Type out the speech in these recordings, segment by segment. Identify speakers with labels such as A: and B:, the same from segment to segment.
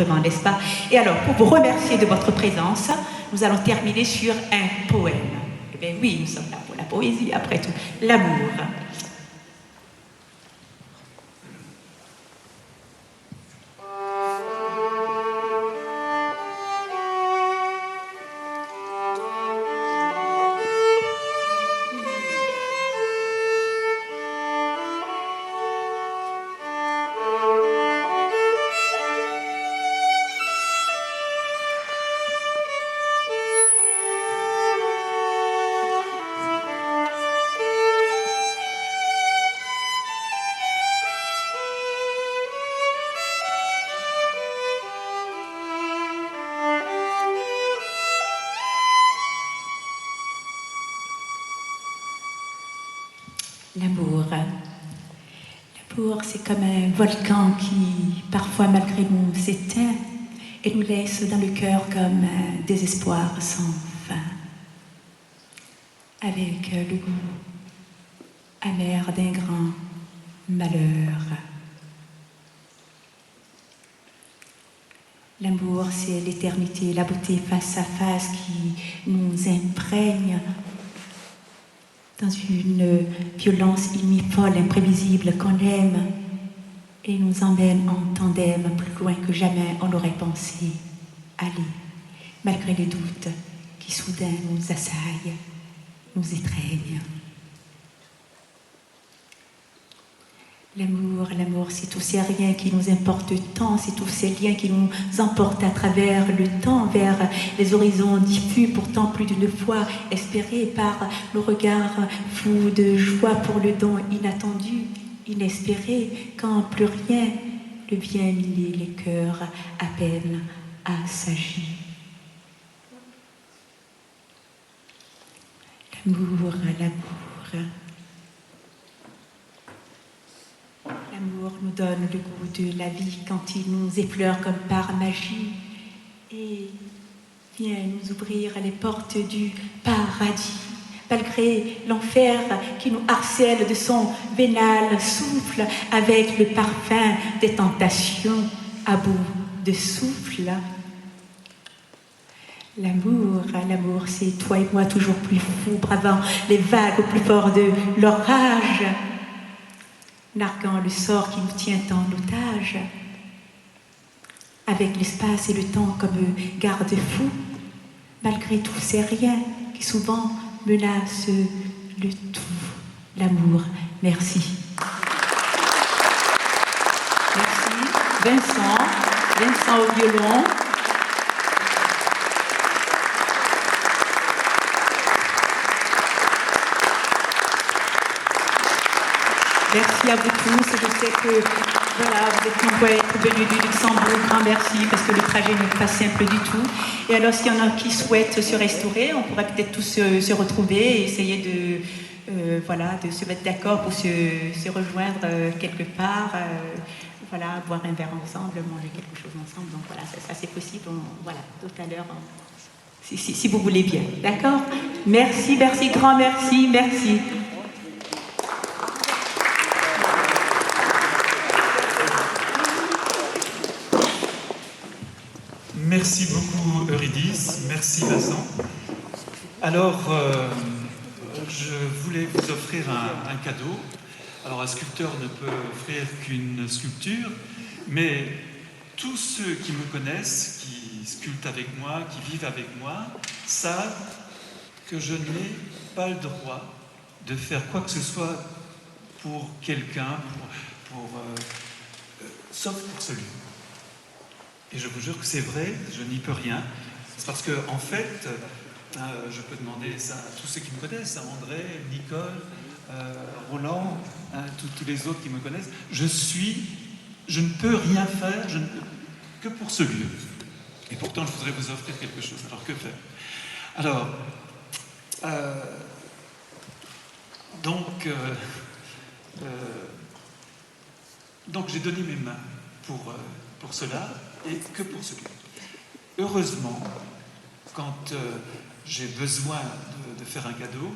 A: n'est-ce pas? Et alors, pour vous remercier de votre présence, nous allons terminer sur un poème. Eh bien oui, nous sommes là pour la poésie, après tout. L'amour. L'amour. L'amour, c'est comme un volcan qui, parfois, malgré nous, s'éteint et nous laisse dans le cœur comme un désespoir sans fin, avec le goût amer d'un grand malheur. L'amour, c'est l'éternité, la beauté face à face qui nous imprègne dans une violence inouïe, folle, imprévisible, qu'on aime et nous emmène en tandem plus loin que jamais on aurait pensé aller, malgré les doutes qui soudain nous assaillent, nous étreignent. L'amour, c'est tous ces riens qui nous importent tant, c'est tous ces liens qui nous emportent à travers le temps vers les horizons diffus, pourtant plus d'une fois espérés par nos regards fous de joie pour le don inattendu, inespéré, quand plus rien ne vient miner les cœurs à peine assagis. L'amour. L'amour nous donne le goût de la vie quand il nous effleure comme par magie et vient nous ouvrir les portes du paradis, malgré l'enfer qui nous harcèle de son vénal souffle avec le parfum des tentations à bout de souffle. L'amour, c'est toi et moi toujours plus fous, bravant les vagues au plus fort de l'orage, narguant le sort qui nous tient en otage, avec l'espace et le temps comme garde-fou, malgré tous ces riens qui souvent menacent le tout. L'amour. Merci. Merci. Vincent au violon. Merci à vous tous. Je sais que voilà, vous êtes nombreux à être venus du Luxembourg. Grand merci parce que le trajet n'est pas simple du tout. Et alors, s'il y en a qui souhaitent se restaurer, on pourrait peut-être tous se retrouver et essayer de se mettre d'accord pour se rejoindre quelque part. Voilà, boire un verre ensemble, manger quelque chose ensemble. Donc voilà, ça c'est possible. Voilà, tout à l'heure, si vous voulez bien. D'accord? Merci, grand merci.
B: Merci beaucoup Eurydice, merci Vincent. Alors, je voulais vous offrir un cadeau. Alors, un sculpteur ne peut offrir qu'une sculpture, mais tous ceux qui me connaissent, qui sculptent avec moi, qui vivent avec moi, savent que je n'ai pas le droit de faire quoi que ce soit pour quelqu'un, sauf pour celui. Et je vous jure que c'est vrai, je n'y peux rien. C'est parce que, en fait, je peux demander ça à tous ceux qui me connaissent, à André, Nicole, Roland, tous les autres qui me connaissent. Je ne peux rien faire, que pour ce lieu. Et pourtant, je voudrais vous offrir quelque chose. Alors, que faire? Alors, donc j'ai donné mes mains pour cela, et que pour ce lieu. Heureusement, quand j'ai besoin de faire un cadeau,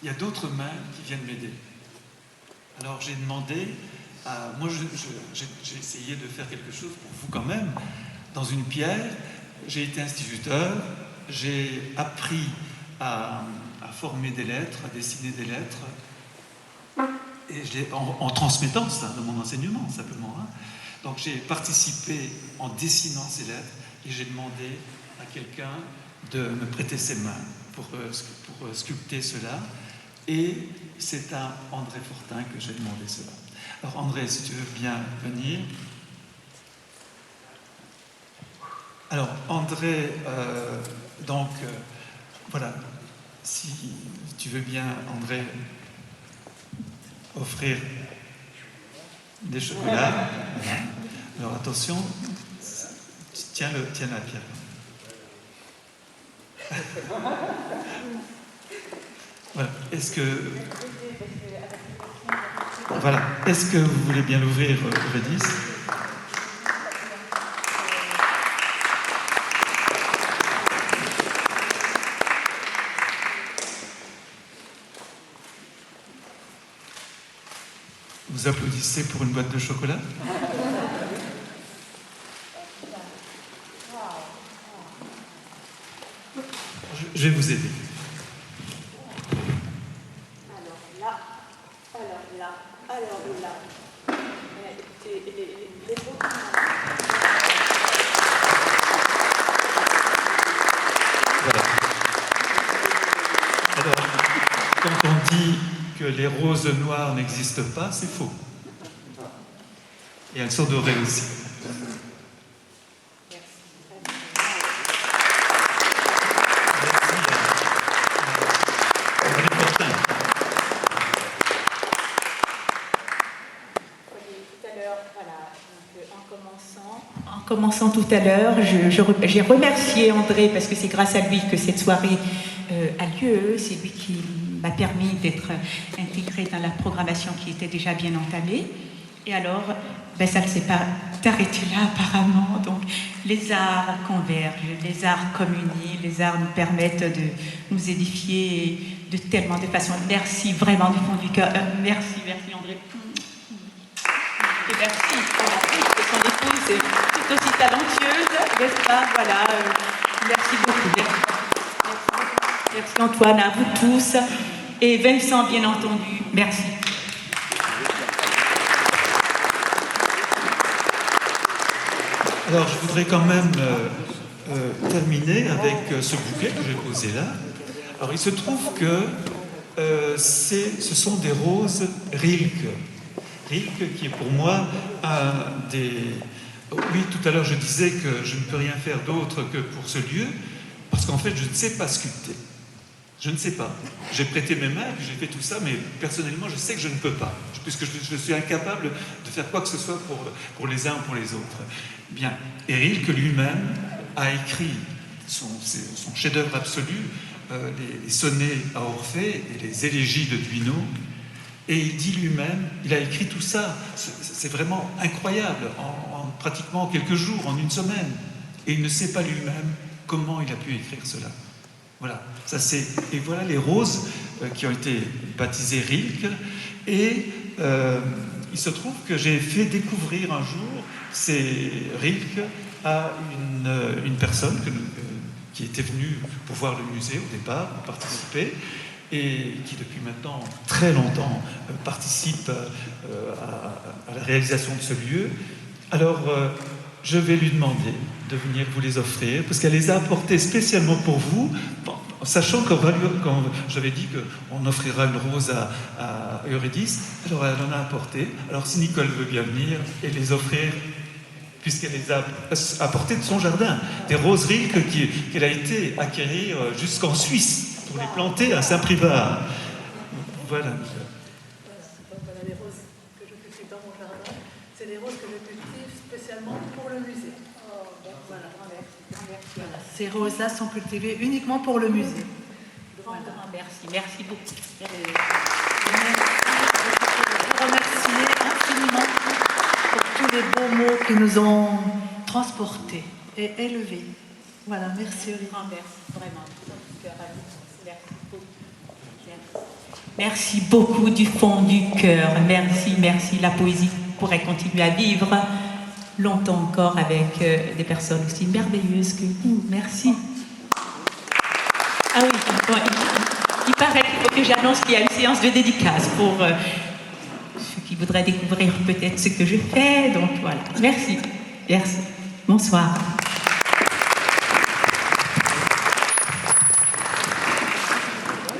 B: il y a d'autres mains qui viennent m'aider. Alors j'ai demandé, moi j'ai essayé de faire quelque chose pour vous quand même, dans une pierre. J'ai été instituteur, j'ai appris à former des lettres, à dessiner des lettres, et en transmettant ça dans mon enseignement, simplement. Hein. Donc j'ai participé en dessinant ces lettres, et j'ai demandé à quelqu'un de me prêter ses mains pour sculpter cela. Et c'est à André Fortin que j'ai demandé cela. Alors André, si tu veux bien venir. Alors André, voilà, si tu veux bien, André, offrir des chocolats. Voilà. Alors attention, tiens la pierre. Voilà. Est-ce que vous voulez bien l'ouvrir, Eurydice? Vous applaudissez pour une boîte de chocolat? Je vais vous aider. Voilà. Alors, quand on dit que les roses noires n'existent pas, c'est faux. Et elles sont dorées aussi.
A: En commençant tout à l'heure, j'ai remercié André parce que c'est grâce à lui que cette soirée a lieu. C'est lui qui m'a permis d'être intégrée dans la programmation qui était déjà bien entamée. Et alors, ça ne s'est pas arrêté là apparemment. Donc, les arts convergent, les arts communient, les arts nous permettent de nous édifier de tellement de façons. Merci vraiment du fond du cœur. Merci André. Et merci à la fille de son épouse, c'est tout aussi talentueuse, n'est-ce pas? Voilà, merci beaucoup. Merci Antoine, à vous tous. Et Vincent, bien entendu, merci.
B: Alors, je voudrais quand même terminer avec ce bouquet que j'ai posé là. Alors, il se trouve que ce sont des roses Rilke. Rilke, qui est pour moi un des... Oui, tout à l'heure, je disais que je ne peux rien faire d'autre que pour ce lieu, parce qu'en fait, je ne sais pas sculpter. Je ne sais pas. J'ai prêté mes mains, j'ai fait tout ça, mais personnellement, je sais que je ne peux pas, puisque je suis incapable de faire quoi que ce soit pour les uns ou pour les autres. Bien. Et Rilke lui-même a écrit son chef-d'œuvre absolu, les sonnets à Orphée et les élégies de Duino. Et il dit lui-même, il a écrit tout ça, c'est vraiment incroyable, en pratiquement quelques jours, en une semaine. Et il ne sait pas lui-même comment il a pu écrire cela. Voilà, ça c'est... Et voilà les roses qui ont été baptisées Rilke. Et il se trouve que j'ai fait découvrir un jour ces Rilke à une personne qui était venue pour voir le musée au départ, pour participer, et qui depuis maintenant très longtemps participe à la réalisation de ce lieu. Alors, je vais lui demander de venir vous les offrir, parce qu'elle les a apportés spécialement pour vous, sachant que quand j'avais dit qu'on offrira une rose à Eurydice, alors elle en a apporté. Alors si Nicole veut bien venir et les offrir, puisqu'elle les a apportées de son jardin, des roses Rilke qu'elle a été acquérir jusqu'en Suisse, pour les planter à Saint-Privat. Voilà.
C: Voilà les roses que je cultive dans mon jardin. C'est des roses que je cultive spécialement pour le musée. Voilà. Ces roses-là sont cultivées uniquement pour le musée.
A: Grand merci. Merci beaucoup.
C: Je vous remercie infiniment pour tous les beaux mots qui nous ont transportés et élevés. Voilà, merci.
A: Grand merci, vraiment. Merci beaucoup du fond du cœur. Merci. La poésie pourrait continuer à vivre longtemps encore avec des personnes aussi merveilleuses que vous. Merci. Ah oui, bon, il paraît qu'il faut que j'annonce qu'il y a une séance de dédicace pour ceux qui voudraient découvrir peut-être ce que je fais. Donc voilà, merci. Merci. Bonsoir.